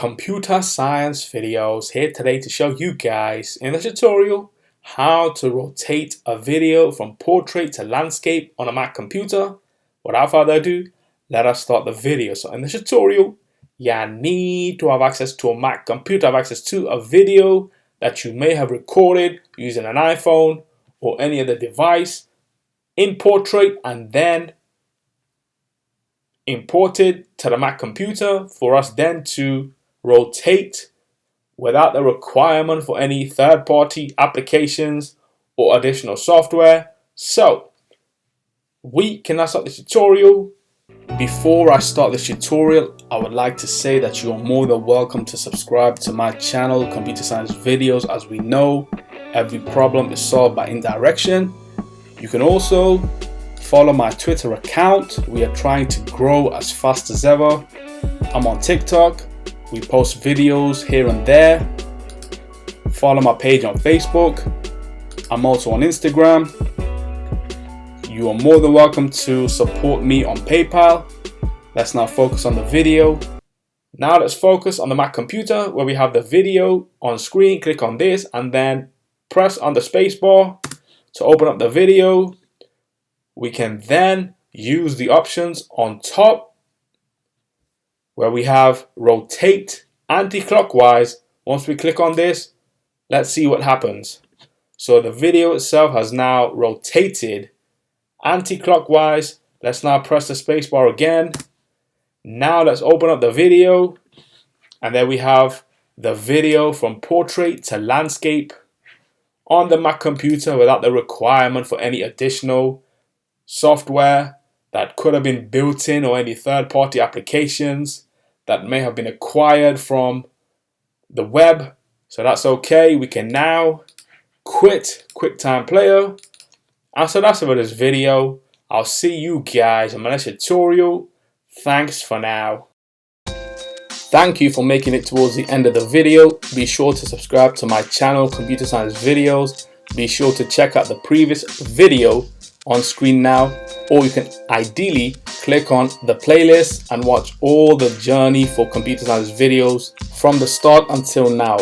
Computer Science Videos here today to show you guys in the tutorial how to rotate a video from portrait to landscape on a Mac computer. Without further ado, let us start the video. So in the tutorial, you need to have access to a Mac computer, have access to a video that you may have recorded using an iPhone or any other device in portrait and then imported to the Mac computer for us then to rotate without the requirement for any third-party applications or additional software. So we can now start the tutorial. Before I start this tutorial, I would like to say that you are more than welcome to subscribe to my channel, Computer Science Videos. As we know, every problem is solved by indirection. You can also follow my Twitter account. We are trying to grow as fast as ever. I'm on TikTok. We post videos here and there. Follow my page on Facebook. I'm also on Instagram. You are more than welcome to support me on PayPal. Let's now focus on the video. Now let's focus on the Mac computer where we have the video on screen. Click on this and then press on the space bar to open up the video. We can then use the options on top where we have rotate anti-clockwise. Once we click on this, let's see what happens. So the video itself has now rotated anti-clockwise. Let's now press the space bar again. Now let's open up the video and there we have the video from portrait to landscape on the Mac computer without the requirement for any additional software that could have been built in or any third-party applications that may have been acquired from the web. So that's okay. We can now quit QuickTime Player. And so that's it for this video. I'll see you guys in my next tutorial. Thanks for now. Thank you for making it towards the end of the video. Be sure to subscribe to my channel, Computer Science Videos. Be sure to check out the previous video on screen now, or you can ideally click on the playlist and watch all the journey for Computer Science Videos from the start until now.